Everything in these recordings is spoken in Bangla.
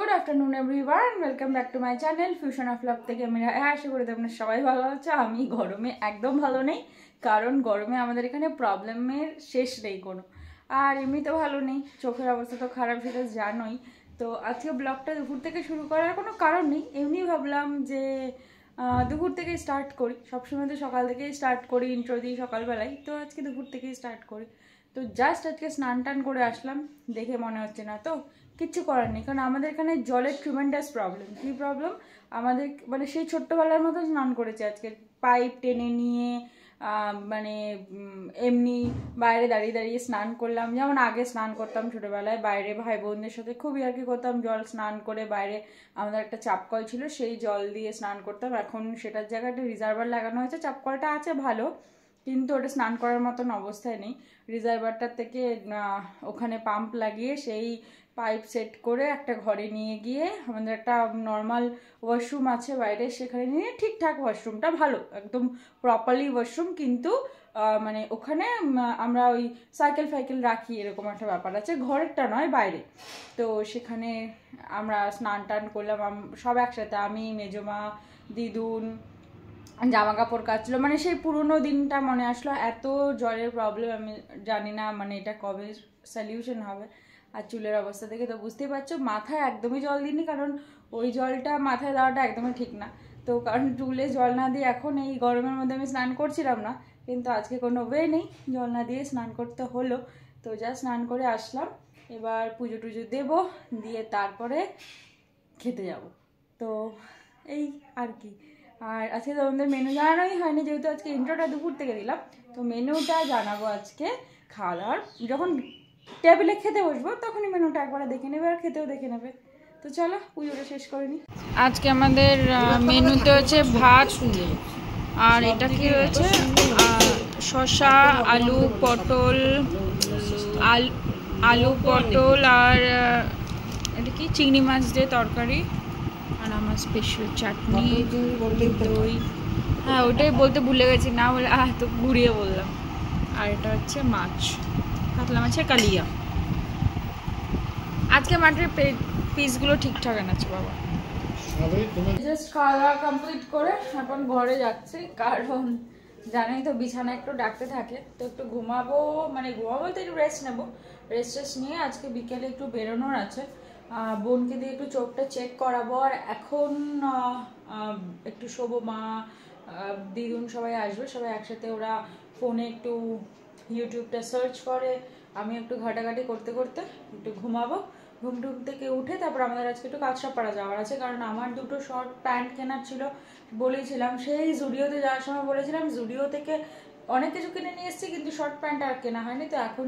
Good afternoon everyone, welcome back to my channel fusion of love থেকে। আমি আশা করি তোমরা সবাই ভালো আছো। আমি গরমে একদম ভালো নেই, কারণ গরমে আমাদের এখানে প্রবলেমের শেষ নেই কোনো। আর এমনিতেও ভালো নেই, চোখের অবস্থা তো খারাপ, সেটা জানোই। তো আজকে ব্লগটা দুপুর থেকে শুরু করার কোনো কারণ নেই, এমনি ভাবলাম যে দুপুর থেকেই স্টার্ট করি। সবসময় তো সকাল থেকেই স্টার্ট করি, ইন্ট্রো দিই সকালবেলায়, তো আজকে দুপুর থেকেই স্টার্ট করি। তো জাস্ট আজকে স্নান টান করে আসলাম, দেখে মনে হচ্ছে না তো কিচ্ছু করার নেই, কারণ আমাদের এখানে জলের ট্রিমেন্ডাস প্রবলেম। কী প্রবলেম? আমাদের মানে সেই ছোট্টবেলার মতো স্নান করেছে আজকে, পাইপ টেনে নিয়ে মানে এমনি বাইরে দাঁড়িয়ে দাঁড়িয়ে স্নান করলাম। যেমন আগে স্নান করতাম ছোটোবেলায় বাইরে ভাই বোনদের সাথে, খুবই আর কি করতাম, জল স্নান করে বাইরে আমাদের একটা চাপকল ছিল, সেই জল দিয়ে স্নান করতাম। এখন সেটার জায়গায় একটা রিজার্ভার লাগানো হয়েছে, চাপকলটা আছে ভালো, কিন্তু ওটা স্নান করার মতন অবস্থায় নেই। রিজার্ভারটার থেকে ওখানে পাম্প লাগিয়ে সেই পাইপ সেট করে একটা ঘরে নিয়ে গিয়ে আমাদের একটা নর্মাল ওয়াশরুম আছে বাইরে, সেখানে নিয়ে ঠিকঠাক, ওয়াশরুমটা ভালো একদম প্রপারলি ওয়াশরুম, কিন্তু মানে ওখানে আমরা ওই সাইকেল ফাইকেল রাখি, এরকম একটা ব্যাপার আছে, ঘরেরটা নয় বাইরে। তো সেখানে আমরা স্নান টান করলাম সব একসাথে, আমি, মেজমা, দিদুন, জামা কাপড় কাচলো, মানে সেই পুরোনো দিনটা মনে আসলো। এত জলের প্রবলেম, আমি জানি না মানে এটা কবে সলিউশন হবে। আর চুলের অবস্থা দেখে তো বুঝতেই পারছো, মাথায় একদমই জল দিইনি, কারণ ওই জলটা মাথায় দেওয়াটা একদমই ঠিক না। তো কারণ চুলে জল না দিয়ে এখন এই গরমের মধ্যে আমি স্নান করছিলাম না, কিন্তু আজকে কোনো ওয়ে নেই, জল না দিয়ে স্নান করতে হলো। তো যা স্নান করে আসলাম, এবার পুজো টুজো দেবো, দিয়ে তারপরে খেতে যাব। তো এই আর কি। আর আজকে তোমাদের মেনু জানানোই হয়নি, যেহেতু আজকে ইন্ট্রোটা দুপুর থেকে দিলাম, তো মেনুটা জানাবো আজকে খাওয়া দাওয়ার। যখন টেবিলে খেতে বসবো তখনই মেনুটা একবার দেখে নেবে, আর খেতেও দেখে নেবে। তো চলো পুজোটা শেষ করে নিই। আজকে আমাদের মেনুতে হচ্ছে ভাত, আর এটা কি রয়েছে, শসা, আলু পটল, আলু পটল, আর এটা কি চিংড়ি মাছ দিয়ে তরকারি, আর আমার স্পেশাল চাটনি, দই। হ্যাঁ ওটাই বলতে ভুলে গেছি, না বলে তো ঘুরিয়ে বললাম। আর এটা হচ্ছে মাছ, কাতলা মাছের কালিয়া। আজকে মাছের পিসগুলো ঠিকঠাক আছে বাবা। জাস্ট খাওয়া দাওয়া কমপ্লিট করে এখন ঘরে যাচ্ছি, কারণ জানাই তো বিছানা একটু ডাকতে থাকে, তো একটু ঘুমাবো, মানে ঘুমাবো বলতে একটু রেস্ট নেবো। রেস্ট নিয়ে আজকে বিকেলে একটু বেরোনোর আছে, বোনকে দিয়ে একটু চোখটা চেক করাবো। আর এখন একটু শোবো, মা, দিদুন সবাই আসবে, সবাই একসাথে, ওরা ফোনে একটু ইউটিউবটা সার্চ করে, আমি একটু ঘাটাঘাটি করতে করতে একটু ঘুমাবো। ঘুম টুম থেকে উঠে তারপর আমাদের আজকে একটু কাঁচরাপাড়া যাওয়ার আছে, কারণ আমার দুটো শর্ট প্যান্ট কেনার ছিল, বলেছিলাম সেই জুডিওতে যাওয়ার সময়, বলেছিলাম জুডিও থেকে অনেক কিছু কিনে নিয়ে এসেছি, কিন্তু শর্ট প্যান্ট আর কেনা হয়নি। তো এখন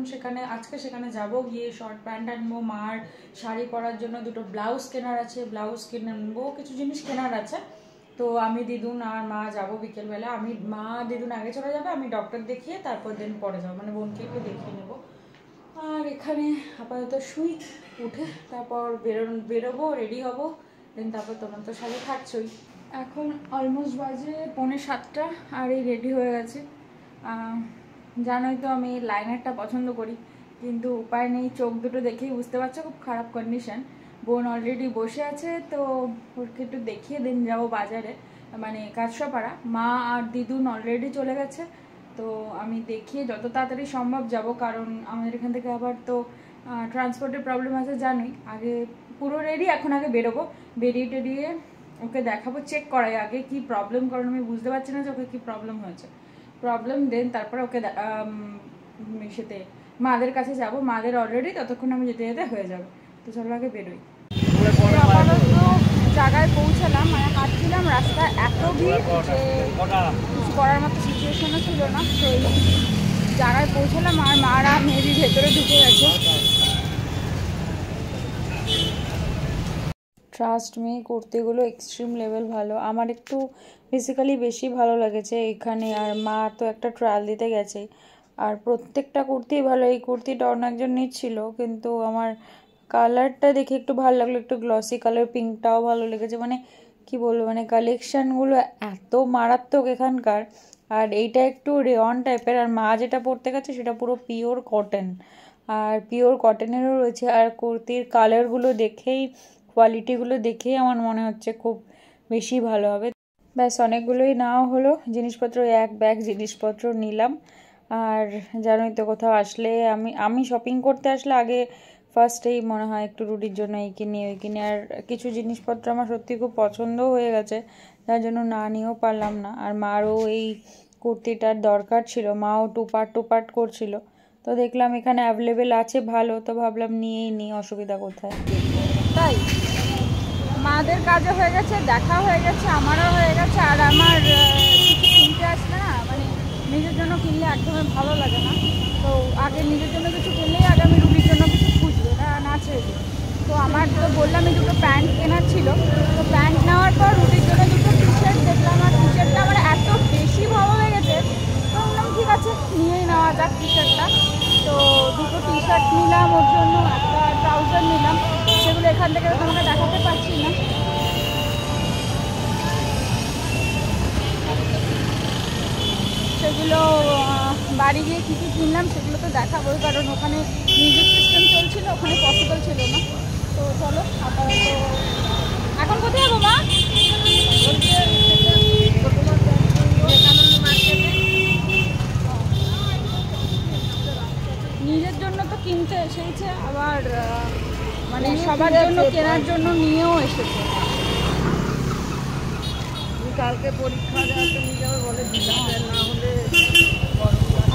আজকে সেখানে যাব, গিয়ে শর্ট প্যান্ট আনবো, মার শাড়ি পরার জন্য দুটো ব্লাউজ কেনার আছে, ব্লাউজ কিনে আনবো, কিছু জিনিস কেনার আছে। তো আমি, দিদুন আর মা যাবো বিকেলবেলা। মা দিদুন আগে চলে যাবে, আমি ডক্টর দেখিয়ে তারপর দিন পরে যাবো, মানে বোনকে একটু দেখিয়ে নেবো। আর এখানে আপাতত শুই, উঠে তারপর বেরোবো, রেডি হবো, দেন তারপর তোমার তো সাথে থাকছোই। এখন অলমোস্ট বাজে 6:45, আর এই রেডি হয়ে গেছে। জানোই তো আমি লাইনারটা পছন্দ করি, কিন্তু উপায় নেই, চোখ দুটো দেখেই বুঝতে পারছো খুব খারাপ কন্ডিশন। বোন অলরেডি বসে আছে, তো ওকে একটু দেখিয়ে দিন যাবো বাজারে, মানে কাঁচরাপাড়া। মা আর দিদুন অলরেডি চলে গেছে, তো আমি দেখিয়ে যত তাড়াতাড়ি সম্ভব যাব, কারণ আমাদের এখান থেকে আবার তো ট্রান্সপোর্টের প্রবলেম আছে জানোই। আগে পুরো রেডি, এখন আগে বেরোবো, বেরিয়ে টেরিয়ে ওকে দেখাবো, চেক করাই আগে কি প্রবলেম, কারণ আমি বুঝতে পারছি না যে ওকে কী প্রবলেম হয়েছে। দেন তারপরে ওকে সেতে মাদের কাছে যাব, মাদের অলরেডি ততক্ষণ আমি যেতে যেতে হয়ে যাবে। তো চলো আগে বেরোই। আপাতত জায়গায় পৌঁছালাম, মানে হাঁটছিলাম, রাস্তায় এত ভিড় যে কিছু করার মতো সিচুয়েশনও ছিল না। তো এই জায়গায় পৌঁছালাম, আর মারা মেবি ভেতরে ঢুকে গেছে। ট্রাস্ট মি, কুর্তিগুলো এক্সট্রিম লেভেল ভালো, আমার একটু বেসিক্যালি বেশি ভালো লেগেছে এখানে। আর মা তো একটা ট্রায়াল দিতে গেছে, আর প্রত্যেকটা কুর্তি ভালো। এই কুর্তিটা অন্য একজন নিচ্ছিল, কিন্তু আমার কালারটা দেখে একটু ভালো লাগলো, একটু গ্লসি কালার, পিঙ্কটাও ভালো লেগেছে। মানে কি বলবো, মানে কালেকশানগুলো এত মারাত্মক এখানকার। আর এইটা একটু রেয়ন টাইপের, আর মা যেটা পরতে গেছে সেটা পুরো পিওর কটন, আর পিওর কটনেরও রয়েছে। আর কুর্তির কালারগুলো দেখেই কোয়ালিটিগুলো দেখেই আমার মনে হচ্ছে খুব বেশি ভালো হবে। ব্যাস অনেকগুলোই নেওয়া হলো জিনিসপত্র, এক ব্যাগ জিনিসপত্র নিলাম। আর জানোই তো কোথাও আসলে আমি শপিং করতে আসলে আগে ফার্স্টেই মনে হয় একটু রুটির জন্য এই কিনি ওই কিনি। আর কিছু জিনিসপত্র আমার সত্যি খুব পছন্দও হয়ে গেছে, যার জন্য না নিয়েও পারলাম না। আর মারও এই কুর্তিটার দরকার ছিল, মাও টুপাট করছিল, তো দেখলাম এখানে অ্যাভেলেবেল আছে ভালো, তো ভাবলাম নিয়েই নিই, অসুবিধা কোথায়। তাই মাদের কাজও হয়ে গেছে, দেখা হয়ে গেছে, আমারও হয়ে গেছে। আর আমার কিছু কিনতে আসলে না, মানে নিজের জন্য কিনলে একদমই ভালো লাগে না। তো আগে নিজের জন্য কিছু কিনলেই আগে আমি রুটির জন্য কিছু খুঁজবো, না ছেড়ে দিই। তো আমার তো বললামই দুটো প্যান্ট কেনার ছিল, তো প্যান্ট নেওয়ার পর রুটির জন্য দুটো টি শার্ট দেখলাম। আর টি শার্টটা আমার এত বেশি ভালো লেগেছে, তো বললাম ঠিক আছে নিয়েই নেওয়া যাক টি শার্টটা। তো দুটো টি শার্ট নিলাম ওর জন্য, একটা ট্রাউজার নিলাম, সেগুলো এখান থেকে তোমাকে দেখাতে পারছি না। সেগুলো বাড়ি গিয়ে কী কী কিনলাম সেগুলো তো দেখাবো, কারণ ওখানে মিউজিক সিস্টেম চলছিল, ওখানে পসিবল ছিল না। তো চলো আপাতত এখন কোথায় যাবো মা? নিজের জন্য তো কিনতে এসেছে, আবার মানে সবার জন্য কেনার জন্য নিয়েও এসেছে। কালকে পরীক্ষা নিয়ে যাবে বলে দিলাম, না হলে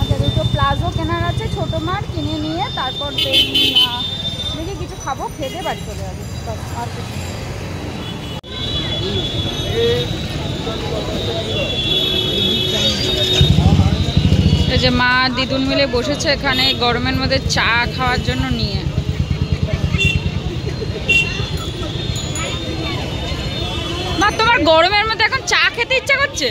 আচ্ছা দুটো প্লাজো কেনার আছে ছোটো মার, কিনে নিয়ে তারপর দেখি কিছু খাবো, খেতে বাড়ি চলে যাবে। আর এই যে মা দিদুন মিলে বসেছে এখানে গরমের মধ্যে চা খাওয়ার জন্য নিয়ে। মা তোমার গরমের মধ্যে এখন চা খেতে ইচ্ছা করছে?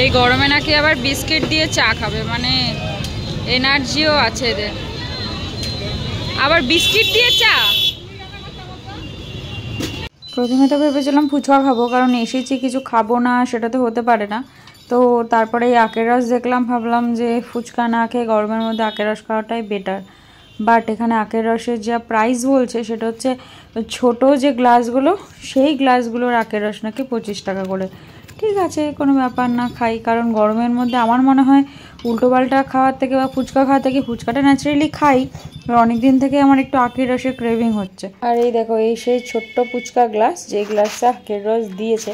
এই গরমে নাকি আবার বিস্কিট দিয়ে চা খাবে, মানে এনার্জিও আছে এদের। আবার বিস্কিট দিয়ে চা। প্রথমে তো ভেবেছিলাম ফুচকা খাবো, কারণ এসেছি কিছু খাবো না সেটা তো হতে পারে না। তো তারপরে এই আখের রস দেখলাম, ভাবলাম যে ফুচকা না খেয়ে গরমের মধ্যে আখের রস খাওয়াটাই বেটার। বাট এখানে আখের রসের যা প্রাইস বলছে সেটা হচ্ছে ছোট যে গ্লাসগুলো, সেই গ্লাসগুলোর আখের রস নাকি 25 টাকা করে। ঠিক আছে কোনো ব্যাপার না, খাই, কারণ গরমের মধ্যে আমার মনে হয় উল্টোপাল্টা খাওয়ার থেকে বা ফুচকা খাওয়ার থেকে ফুচকাটা ন্যাচারালি খাই, অনেক দিন থেকে আমার একটু আখের রসের ক্রেভিং হচ্ছে। আর এই দেখো এই সেই ছোট্ট ফুচকা গ্লাস, যে গ্লাসে আখের রস দিয়েছে,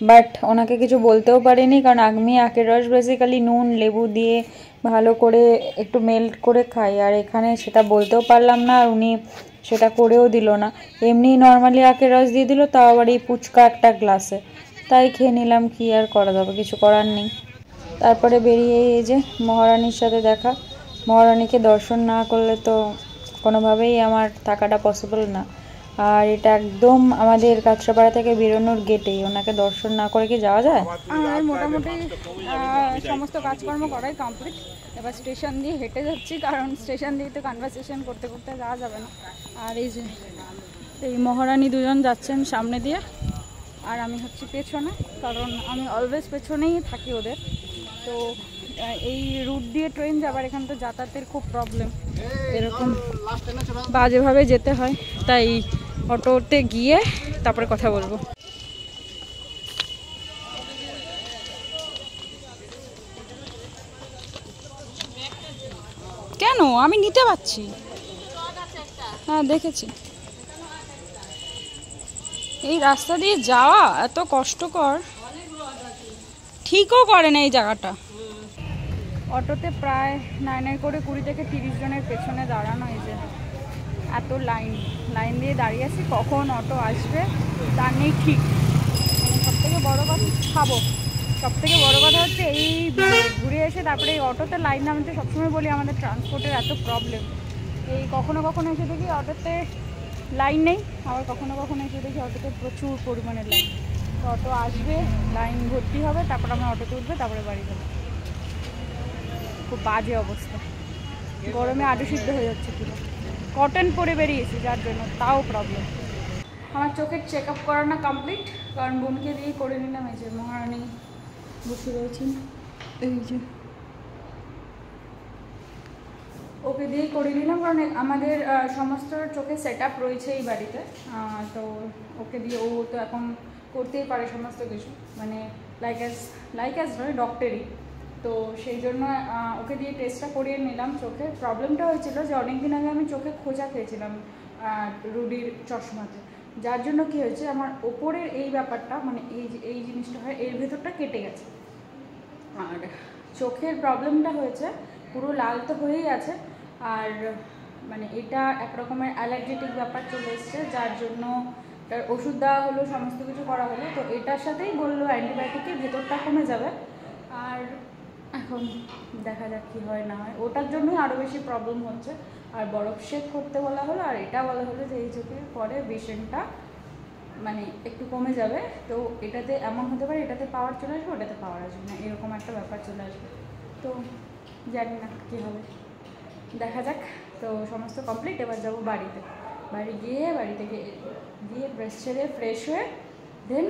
বাট ওনাকে কিছু বলতেও পারিনি, কারণ আমি আখের রস বেসিক্যালি নুন লেবু দিয়ে ভালো করে একটু মেল্ট করে খাই, আর এখানে সেটা বলতেও পারলাম না, আর উনি সেটা করেও দিল না, এমনি নর্মালি আখের রস দিয়ে দিল, তাও আবার এই ফুচকা একটা গ্লাসে। তাই খেয়ে নিলাম, কি আর করা যাবে, কিছু করার নেই। তারপরে বেরিয়ে এই যে মহারানীর সাথে দেখা, মহারানীকে দর্শন না করলে তো কোনোভাবেই আমার থাকাটা পসিবল না। আর এটা একদম আমাদের কাঁচরাপাড়া থেকে বেরোনোর গেটেই, ওনাকে দর্শন না করে কি যাওয়া যায়? আর মোটামুটি সমস্ত কাজকর্ম করাই কমপ্লিট, এবার স্টেশন দিয়ে হেঁটে যাচ্ছি, কারণ স্টেশন দিয়ে তো কনভারসেশন করতে করতে যাওয়া যাবে না। আর এই যে এই মহারানী দুজন যাচ্ছেন সামনে দিয়ে, আর আমি হচ্ছি পেছনে, কারণ আমি অলওয়েজ পেছনেই থাকি ওদের। তো এই রুট দিয়ে ট্রেন যাবার এখান তো যাতায়াতের খুব প্রবলেম, এরকম বাজেভাবে যেতে হয়, তাই অটোতে গিয়ে তারপরে কথা বলবো। কেন আমি নিতে পারছি? হ্যাঁ দেখেছি। এই রাস্তা দিয়ে যাওয়া এত কষ্টকর, ঠিকও করে না এই জায়গাটা। অটোতে প্রায় নাই করে 20 থেকে 30 জনের পেছনে দাঁড়ানো, এই যে এত লাইন দিয়ে দাঁড়িয়ে আছি, কখন অটো আসবে তার নেই ঠিক। সবথেকে বড় কথা খাবো, সবথেকে বড় কথা হচ্ছে এই ঘুরে এসে তারপরে এই অটোতে লাইন নামতে সবসময় বলি আমাদের ট্রান্সপোর্টের এত প্রবলেম। এই কখনো কখনো এসে দেখি অটোতে লাইন নেই, আবার কখনো কখনো এসে দেখি অটোতে প্রচুর পরিমাণে লাইন। তো অটো আসবে, লাইন ভর্তি হবে, তারপর আমরা অটোতে উঠবে, তারপরে বাড়ি যাবো। খুব বাজে অবস্থা। গরমে আলু সিদ্ধ হয়ে যাচ্ছে পুরো, কটন পরে বেরিয়েছি যার জন্য তাও প্রবলেম। আমার চোখের চেক আপ করানো কমপ্লিট, কারণ বোনকে দিয়ে করে নিলাম। এই যে মহারানী বসে রয়েছেন, এই যে ওকে দিয়েই করে নিলাম, কারণ আমাদের সমস্ত চোখের সেট আপ রয়েছে এই বাড়িতে। তো ওকে দিয়ে ও তো এখন করতেই পারে সমস্ত কিছু, মানে লাইক অ্যাজ নয়, ডক্টরই। তো সেই জন্য ওকে দিয়ে টেস্টটা করিয়ে নিলাম। চোখের প্রবলেমটা হয়েছিল যে অনেক দিন আগে আমি চোখে খোঁজা খেয়েছিলাম রুডির চশমাতে, যার জন্য কি হয়েছে আমার ওপরের এই ব্যাপারটা, মানে এই জিনিসটা হয়, এর ভেতরটা কেটে গেছে। আর চোখের প্রবলেমটা হয়েছে পুরো লাল তো হয়েই আছে, আর মানে এটা এক রকমের অ্যালার্জেটিক ব্যাপার চলে এসছে, যার জন্য তার ওষুধ দেওয়া হলো, সমস্ত কিছু করা হলো। তো এটার সাথেই বললো অ্যান্টিবায়োটিকে ভেতরটা কমে যাবে, আর এখন দেখা যাক কী হয় না হয়। ওটার জন্যই আরও বেশি প্রবলেম হচ্ছে। আর বরফ শেক করতে বলা হলো, আর এটা বলা হলো যে এই চোখের পরে বেশনটা মানে একটু কমে যাবে। তো এটাতে এমন হতে পারে এটাতে পাওয়ার চলে আসবে, ওটাতে পাওয়ার আসবে না, এরকম একটা ব্যাপার চলে আসবে। তো জানি না কী হবে, দেখা যাক। তো সমস্ত কমপ্লিট, এবার যাবো বাড়িতে। বাড়ি থেকে গিয়ে ফ্রেশ হয়ে দেন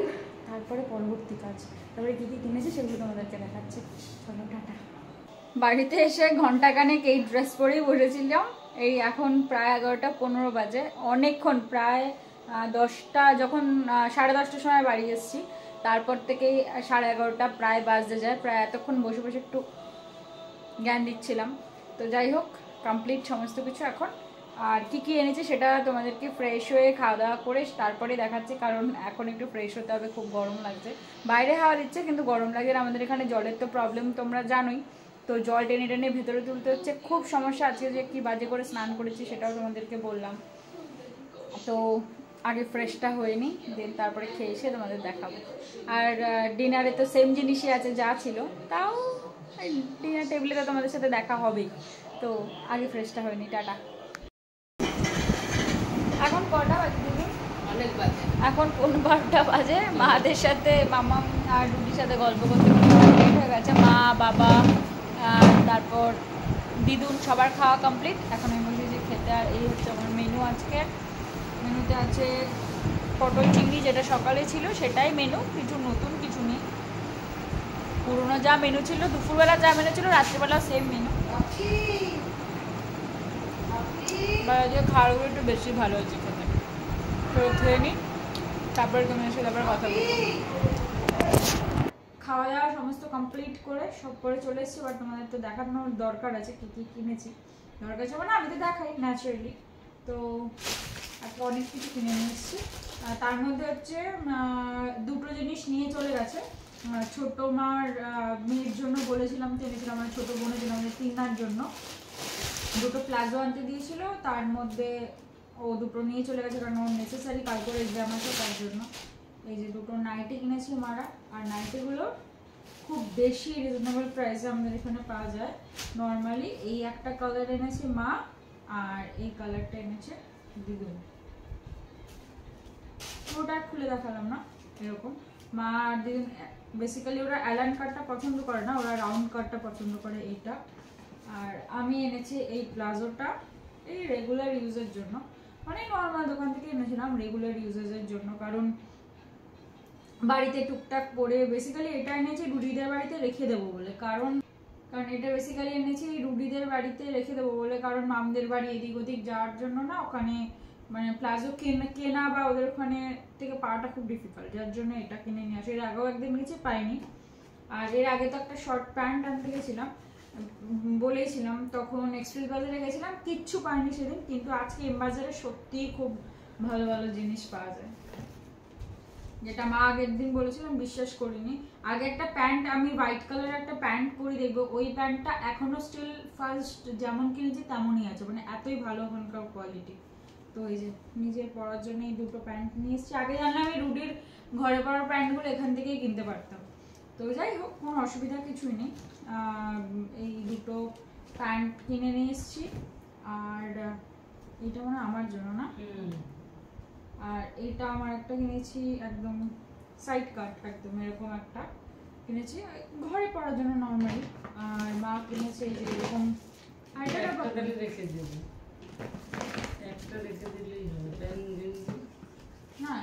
তারপরে পরবর্তী কাজ। তারপরে কী কী কিনেছি সেগুলো তোমাদেরকে দেখাচ্ছি। চলো টাটা। বাড়িতে এসে ঘন্টাখানেক এই ড্রেস পরেই বসেছিলাম। এই এখন প্রায় 11:15 বাজে, অনেকক্ষণ, প্রায় 10টা, যখন 10:30টার সময় বাড়ি এসেছি তারপর থেকেই 11:30 প্রায় বাজতে যায়। প্রায় এতক্ষণ বসে বসে একটু জ্ঞান দিচ্ছিলাম। তো যাই হোক, কমপ্লিট সমস্ত কিছু এখন। আর কি কি এনেছি সেটা তোমাদেরকে ফ্রেশ হয়ে খাওয়া দাওয়া করে তারপরে দেখাচ্ছি, কারণ এখন একটু ফ্রেশ হতে হবে, খুব গরম লাগছে। বাইরে হাওয়া দিচ্ছে কিন্তু গরম লাগে। আমাদের এখানে জলের তো প্রবলেম তোমরা জানোই, তো জল টেনে টেনে ভেতরে তুলতে হচ্ছে, খুব সমস্যা। আজকে যে কি বাজে করে স্নান করেছি সেটাও তোমাদেরকে বললাম। তো আগে ফ্রেশটা হয়ে নিই, দেন তারপরে খেয়ে এসে তোমাদের দেখাবো। আর ডিনারে তো সেম জিনিসই আছে যা ছিল, তাও ডিনার টেবিলে তো তোমাদের সাথে দেখা হবেই। তো আগে ফ্রেশটা হয়ে নিই। টাটা। এখন কটা বাজে দিদি? অনেক বাজে, এখন 12টা বাজে। মাদের সাথে, মামা আর রুডির সাথে গল্প করতে লেট হয়ে গেছে। মা, বাবা, তারপর দিদুন সবার খাওয়া কমপ্লিট। এখন আমি বলছি যে খেতে। আর এই হচ্ছে আমার মেনু আজকে। মেনুতে আছে পটল চিংড়ি, যেটা সকালে ছিল সেটাই মেনু, কিছু নতুন কিছু নেই। পুরোনো যা মেনু ছিল, দুপুরবেলা যা মেনু ছিল, রাত্রিবেলা সেম মেনু। আজকে খাওয়াগুলো একটু বেশি ভালো হয়েছে খেতে। তো খেয়ে নিই, তারপরে তোমার সাথে আবার কথা বলবো। খাওয়া দাওয়া সমস্ত কমপ্লিট করে সব করে চলে এসেছি। বাট তোমাদের তো দেখানোর দরকার আছে কী কী কিনেছি। দরকার আছে মানে আমি তো দেখাই ন্যাচারালি। তো আজকে অনেক কিছু কিনে নিয়ে এসেছি। তার মধ্যে হচ্ছে দুটো জিনিস নিয়ে চলে গেছে। ছোটো মার মেয়ের জন্য বলেছিলাম, এনেছিলাম আমার ছোটো বোনের জন্য, আমাদের তিনার জন্য দুটো প্লাজো আনতে দিয়েছিল। তার মধ্যে ও দুটো নিয়ে চলে গেছে, কারণ ওর নেসেসারি কালকে এক্সাম আছে তার জন্য। এই যে দুটো নাইটি কিনেছি মারা। আর নাইটিগুলো খুব বেশি রিজনেবল প্রাইসে আমাদের এখানে পাওয়া যায়। নর্মালি এই একটা কালার এনেছি মা, আর এই কালারটা এনেছে দিদুন। পুরোটা খুলে দেখালাম না। এরকম মা আর দিদুন বেসিক্যালি ওরা অ্যালান কাটটা পছন্দ করে না, ওরা রাউন্ড কাটটা পছন্দ করে, এইটা। আর আমি এনেছি এই প্লাজোটা, এই রেগুলার ইউজের জন্য। অনেক নর্মাল দোকান থেকে এনেছিলাম রেগুলার ইউজের জন্য, কারণ বাড়িতে টুকটাক পরে। বেসিক্যালি এটা এনেছি রুডিদের বাড়িতে রেখে দেবো বলে, কারণ এটা বেসিক্যালি এনেছি রুডিদের বাড়িতে রেখে দেবো বলে, কারণ মামদের বাড়ি এদিক ওদিক যাওয়ার জন্য না, ওখানে মানে প্লাজো কেনা বা ওদের ওখানে থেকে পাওয়াটা খুব ডিফিকাল্ট, যার জন্য এটা কিনে নিয়ে আসি। এর আগেও একদিন নিচে পাইনি। আর এর আগে তো একটা শর্ট প্যান্ট আনতে গেছিলাম, বলেছিলাম তখন এক্সপ্রেস বাজারে গেছিলাম, কিচ্ছু পাইনি সেদিন। কিন্তু আজকে এম বাজারে সত্যিই খুব ভালো ভালো জিনিস পাওয়া যায়, যেটা মা আগের দিন বলেছিলাম বিশ্বাস করিনি। আগে একটা প্যান্ট, আমি হোয়াইট কালারের একটা প্যান্ট পরে দেখবো, ওই প্যান্টটা এখনো স্টিল ফার্স্ট যেমন কিনেছি তেমনই আছে, মানে এতই ভালো ওখানকার কোয়ালিটি। তো এই যে নিজের পরার জন্য এই দুটো প্যান্ট নিয়ে এসেছি। আগে জানলে আমি রুডির ঘরে পরার প্যান্টগুলো এখান থেকেই কিনতে পারতাম। তো যাই হোক, কোনো অসুবিধা কিছুই নেই। এই দুটো প্যান্ট কিনে নিয়ে এসেছি। আর এইটা মানে আমার জন্য না, আর এইটা আমার একটা কিনেছি একদম সাইড কাট, একদম এরকম একটা কিনেছি ঘরে পরার জন্য নর্মালি। আর মা কিনেছে এই যে এরকম আর এটা তাহলে রেখে দেব, একটা রেখে দিলেই হবে। প্যান না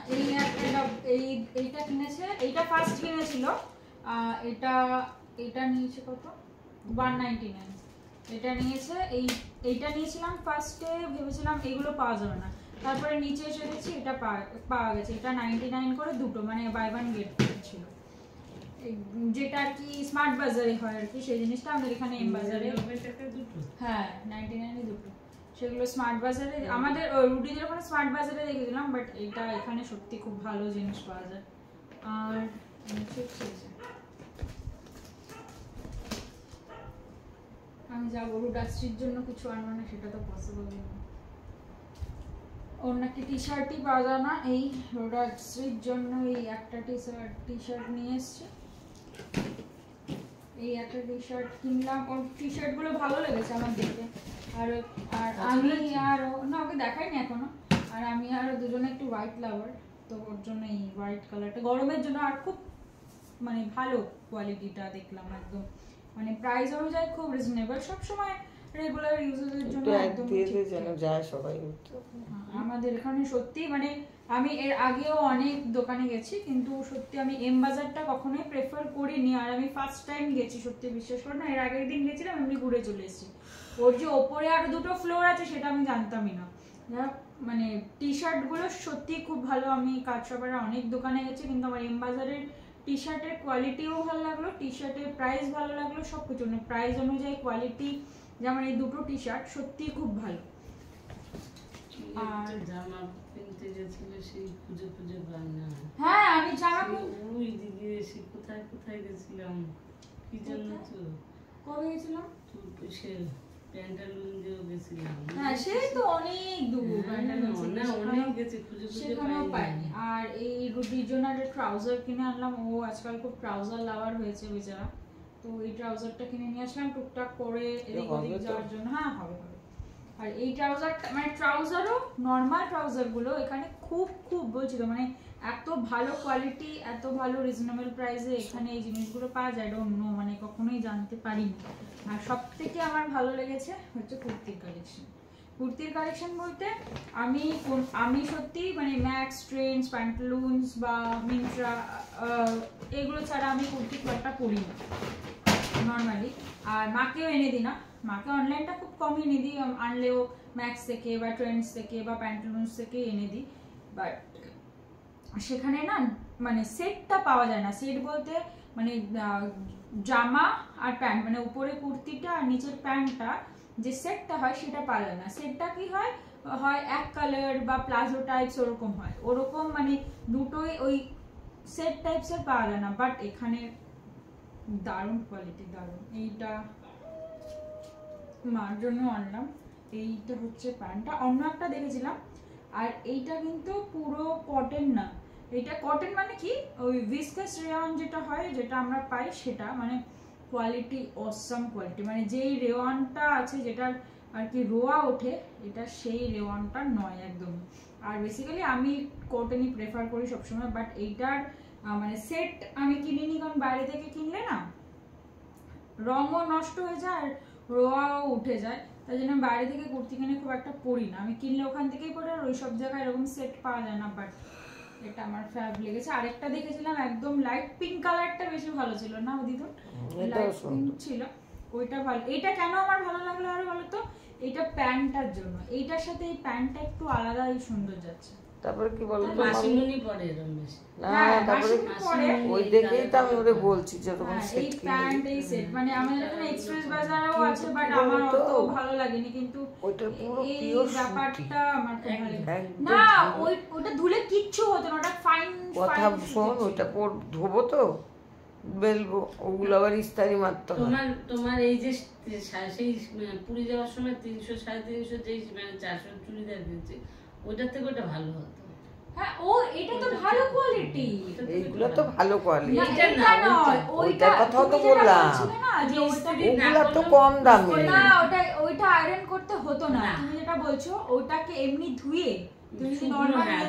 এই এইটা কিনেছে, এইটা ফার্স্ট কিনেছিল, এটা নিয়েছে কত 199, এটা নিয়েছে। এইটা নিয়েছিলাম ফার্স্টে, ভেবেছিলাম এগুলো পাওয়া যাবে না, তারপরে নিচে এসে দেখছি এটা পাওয়া গেছে। এটা 99 করে দুটো, মানে বাই ওয়ান গেট ছিল, যেটা আর কি স্মার্ট বাজারে হয় আর কি সেই জিনিসটা। আমাদের এখানে এম বাজারে হ্যাঁ 99 দুটো, সেগুলো স্মার্ট বাজারে আমাদের রুটিদের ওখানে স্মার্ট বাজারে দেখেছিলাম, বাট এটা এখানে সত্যি খুব ভালো জিনিস পাওয়া যায়। আর আমি যাবো রুডাশ্রীর জন্য কিছু আনবো না, সেটা তো পসিবল না। ওর নাকি টি শার্টই পাওয়া যায় না, এই রুডাশ্রীর জন্য এই একটা টি শার্ট নিয়ে এসছে। এই একটা টি শার্ট কিনলাম, ওর টি শার্ট গুলো ভালো লেগেছে আমার দেখতে। আর আমি আর না ওকে দেখাইনি এখনো। আর আমি আর দুজনে একটু হোয়াইট লাভার, তো ওর জন্য এই হোয়াইট কালারটা গরমের জন্য। আর খুব মানে ভালো কোয়ালিটিটা দেখলাম একদম, মানে প্রাইস অনুযায়ী খুব রিজনেবল, সব সময় রেগুলার ইউজের জন্য একদম যেন যায় সবাই। আমাদের এখানে সত্যি মানে আমি এর আগেও অনেক দোকানে গেছি, কিন্তু সত্যি আমি এম বাজারটা কখনোই প্রেফার করিনি। আর আমি ফার্স্ট টাইম গেছি, সত্যি বিশ্বাস করো না, এর আগের দিন গেছিলাম এমনি ঘুরে চলে এসেছি। ওর যে ওপরে আরো দুটো ফ্লোর আছে সেটা আমি জানতামই না। মানে টি শার্ট গুলো সত্যি খুব ভালো। আমি কাঠসাপাড়া অনেক দোকানে গেছি, কিন্তু আমার এম বাজারের টি শার্টের কোয়ালিটিও ভালো লাগলো, টি শার্টের প্রাইস ভালো লাগলো, সবকিছু মানে প্রাইস অনুযায়ী কোয়ালিটি, যেমন এই দুটো টি শার্ট সত্যি খুব ভালো। আর জামা কিনতে গেছিলে সেই খুঁজে পাই না। হ্যাঁ আমি জামা ওই দিকে এসে কোথায় কোথায় গেছিলাম, কি জন্য তো কবে গেছিলাম, সে প্যান্টালুন গেছিলাম। হ্যাঁ সেই তো অনেক দূর, অনেক গেছে, খুঁজে পাইনি। আর এই রুটির জন্য একটা ট্রাউজার কিনে আনলাম, ও আজকাল খুব ট্রাউজার লাভার হয়েছে বেচারা, তো এই ট্রাউজারটা কিনে নিয়ে আসলাম টুকটাক করে এদিক ওদিক যাওয়ার জন্য। হ্যাঁ হবে। আর এই ট্রাউজারটা মানে ট্রাউজারও নর্মাল ট্রাউজার গুলো এখানে খুব খুব বলছি তো, মানে এত ভালো কোয়ালিটি, এত ভালো রিজনেবল প্রাইসে এখানে এই জিনিসগুলো পাওয়া যায়, ডোন্ট নো, মানে কখনোই জানতে পারিনি। আর সব থেকে আমার ভালো লেগেছে হচ্ছে কুর্তির কালেকশন। কুর্তির কালেকশন বলতে আমি সত্যি মানে ম্যাক্স, ট্রেন্ডস, প্যান্টালুন্স বা মিন্ত্রা এগুলো ছাড়া আমি কুর্তি খুব একটা পরি না নর্মালি। আর মাকেও এনে দিই না, মাকে অনলাইনটা খুব কমই এনে দিই, আনলেও ম্যাক্স থেকে বা ট্রেন্ডস থেকে বা প্যান্টালুন্স থেকে এনে দিই। বাট সেখানে না মানে সেটটা পাওয়া যায় না। সেট বলতে মানে জামা আর প্যান্ট, মানে উপরে কুর্তিটা আর নিচের প্যান্টটা যে সেটটা হয় সেটা পাওয়া যায় না। সেটটা কি হয় এক কালার বা প্লাজো টাইপস ওরকম হয়, ওরকম মানে দুটোই ওই সেট টাইপসের পাওয়া যায় না। বাট এখানে দারুণ কোয়ালিটি, দারুণ। এইটা মার জন্য আনলাম, এইটা হচ্ছে প্যান্টটা, অন্য একটা দেখেছিলাম। আর এইটা কিন্তু পুরো কটন না, এটা কটন মানে কি ওই ভিসকাস রেয়ন যেটা হয়, যেটা আমরা পাই সেটা, মানে কোয়ালিটি অসাম কোয়ালিটি, মানে যেই রেওয়ানটা আছে যেটার আর কি রোয়া ওঠে, এটা সেই রেওয়ানটা নয় একদম। আর বেসিক্যালি আমি কটনই প্রেফার করি সবসময়, বাট এইটার মানে সেট আমি কিনিনি, কারণ বাইরে থেকে কিনলে না রঙও নষ্ট হয়ে যায় আর রোয়াও উঠে যায়, তাই জন্য বাইরে থেকে কুর্তি কিনে খুব একটা পরি না। আমি কিনলে ওখান থেকেই পরি, আর ওই সব জায়গায় এরকম সেট পাওয়া যায় না। বাট এটা আমার ফেভারিট লেগেছে। আরেকটা দেখেছিলাম একদম লাইট পিঙ্ক কালারটা বেশি ভালো ছিল না দিদুন, লাইট পিঙ্ক ছিল ওইটা ভালো। এইটা কেন আমার ভালো লাগলো আরো বলো তো, এইটা প্যান্টটার জন্য, এইটার সাথে এই প্যান্টটা একটু আলাদাই সুন্দর যাচ্ছে। তারপরে কি বলতো মাসিমণি পরে এরকম বেশি না, তারপরে ওই দেখেই তো আমি ওরে বলছি যে তখন সেট এই প্যান্ট এই সেট মানে আমাদের এখানে এক্সপ্রেস বাজারেও আছে, বাট আমার অত ভালো লাগেনি। কিন্তু ওইটা পুরো এই পিওর ব্যাপারটা আমার খুব ভালো লাগে না, ওটা ধুলে কিচ্ছু হতো না, ওটা ফাইন কথা শোন, ওইটা ধোবো তো বেলবো, ওগুলো আবার ইস্তারি মারতে হয়। তোমার এই যে সেই পুরী যাওয়ার সময় 300 350 যেই মানে 400 চুড়িদার কিনছে, ওইটার থেকে ওটা ভালো হতো। হ্যাঁ ও এটা তো ভালো কোয়ালিটি, এইগুলো তো ভালো কোয়ালিটি, এটা নয় ওইটার কথা তো বললাম, ওগুলো তো কম দামি না, ওইটা আয়রন করতে হতো না। তুমি যেটা বলছো ওটাকে এমনি ধুয়ে তুমি নরমাল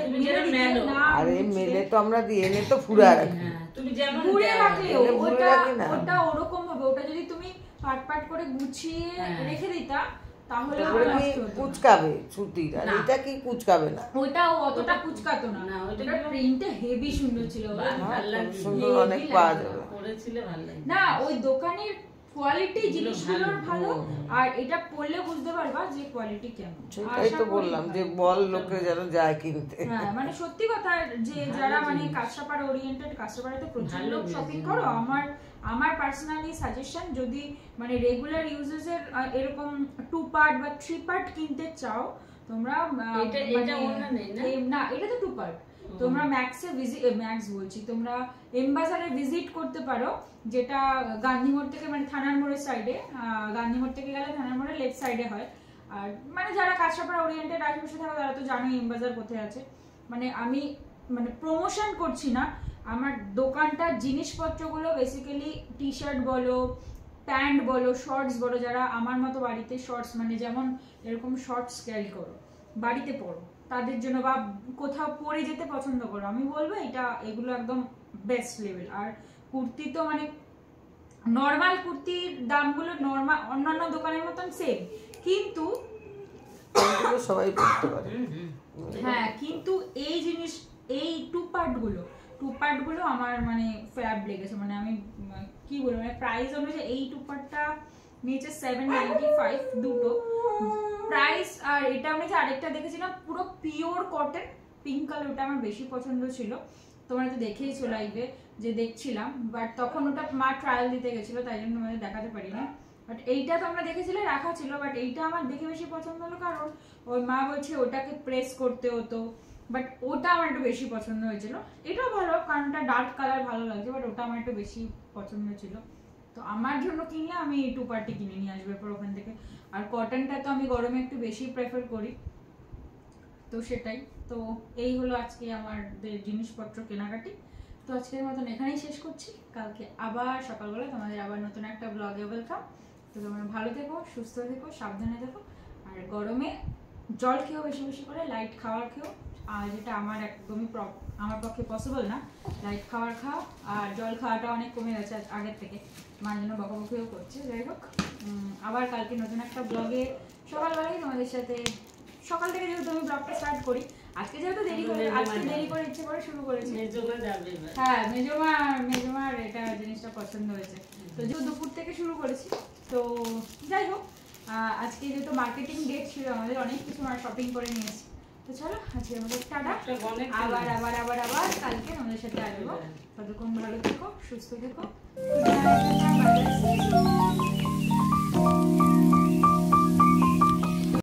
আরে মেলে তো আমরা দিয়ে এনে তো ফুরা রাখি, তুমি যেমন ঘুরে রাখলেও ওটা ওরকম হবে। ওটা যদি তুমি পাট পাট করে গুছিয়ে রেখে দিতা তাহলে তারপরে আমার কি নষ্ট হতো না। কুচকাবে সুতির, আর না। এটা কি কুচকাবে না। ওটাও অতটা কুচকাতো না, না, ওইটা ওটা প্রিন্টটা হেভি সুন্দর ছিল। ভাল লাগছে, সুন্দর হেভি অনেক লাগছে। পাওয়া যাবে। পরেছিলে ভালো লাগে না ওই দোকানের কোয়ালিটি জিনিসগুলোর ভালো, ভালো। আর এটা পড়লে বুঝতে পারবা যে কোয়ালিটি কেমন। সেটাই তো বললাম যে বল লোকে যেন যায় কিনতে। হ্যাঁ মানে সত্যি কথা, যে যারা মানে কাঁচরাপাড়া ওরিয়েন্টেড, কাঁচরাপাড়াতে প্রচুর ভালো লোক জিনিস। শপিং করো, আমার পার্সোনালি সাজেশন, যদি মানে রেগুলার ইউজেসের এরকম 2 পার্ট বা 3 পার্ট কিনতে চাও তোমরা, এটা ওনা নেই না? না এটা তো 2 পার্ট। তোমরা ম্যাক্স বলছি, তোমরা এমবাজারে ভিজিট করতে পারো, যেটা গান্ধী মোড় থেকে মানে থানার মোড়ের সাইডে, গান্ধী মোড় থেকে গেলে থানার মোড়ের লেফট সাইডে হয়। আর মানে যারা কাঁচরাপাড়া ওরিয়েন্টেড আশেপাশে থাকো তারা তো জানোই এমবাজার কোথায় আছে। মানে আমি মানে প্রমোশন করছি না, আমার দোকানটার জিনিসপত্রগুলো বেসিক্যালি টি শার্ট বলো, প্যান্ট বলো, শর্টস বলো, যারা আমার মতো বাড়িতে শর্টস মানে যেমন এরকম শর্টস ক্যারি করো, বাড়িতে পরো তাদের জন্য, বা কোথাও পরে যেতে পছন্দ করো, আমি বলবো এগুলো একদম বেস্ট লেভেল। আর কুর্তি তো মানে নর্মাল কুর্তির দামগুলো নর্মাল অন্যান্য দোকানের মতন সেম, কিন্তু এগুলো সবাই পড়তে পারে। হ্যাঁ কিন্তু এই 2 পার্ট গুলো আমার মানে ফ্যাব লেগেছে। মানে আমি কি বলবো, মানে প্রাইস অনুযায়ী এই 2 পার্টটা নিচে 795 দুটো প্রাইস। আর এটা আমি যে আরেকটা দেখেছিলাম পুরো পিওর কটন পিঙ্ক কালার, ওটা আমার বেশি পছন্দ ছিল। তোমরা তো দেখেইছো লাইভে যে দেখছিলাম, বাট তখন ওটা মা ট্রায়াল দিতে গেছিল, তাই জন্য তোমাদের দেখাতে পারিনি। বাট এইটা তোমরা দেখেছিলে রাখা ছিল, বাট এইটা আমার দেখে বেশি পছন্দ হলো, কারণ ওই মা বলছে ওটাকে প্রেস করতে হতো, বাট ওটা আমার একটু বেশি পছন্দ হয়েছিল। এটাও ভালো, কারণ ওটা ডার্ক কালার ভালো লাগছে, বাট ওটা আমার একটু বেশি পছন্দ ছিল। তো আমার জন্য কিনলে আমি 2 পার্টি কিনে নিয়ে আসবো এরপর ওখান থেকে। আর কটনটা তো আমি গরমে একটু বেশি প্রেফার করি, তো সেটাই। তো এই হলো আজকে আমাদের জিনিসপত্র কেনাকাটি। তো আজকের মতন এখানেই শেষ করছি, কালকে আবার সকালবেলা তোমাদের আবার নতুন একটা ব্লগে ওয়েলকাম। তো তোমরা ভালো থেকো, সুস্থ থেকো, সাবধানে থেকো, আর গরমে জল খেও বেশি বেশি করে, লাইট খাবার খেও, আর যেটা আমার একদমই আমার পক্ষে পসিবল না, লাইট খাবার খাও। আর জল খাওয়াটা অনেক কমে গেছে আগের থেকে, মার জন্য বকাবকিও করছে। যাই হোক, আবার কালকে নতুন একটা ব্লগে সকালবেলায় তোমাদের সাথে, সকাল থেকে যেহেতু আমি ব্লগটা স্টার্ট করি, আজকে যেহেতু দেরি করে ইচ্ছে করে শুরু করেছি। হ্যাঁ মেজমার এটা জিনিসটা পছন্দ হয়েছে, তো যেহেতু দুপুর থেকে শুরু করেছি। তো যাই হোক, আজকে যেহেতু মার্কেটিং ডেট ছিল আমাদের, অনেক কিছু শপিং করে নিয়েছি। তো চলো আজকে আমাদের টাটা, আবার কালকে আমাদের সাথে আসবো। ততক্ষণ ভালো থেকো, সুস্থ থেকো।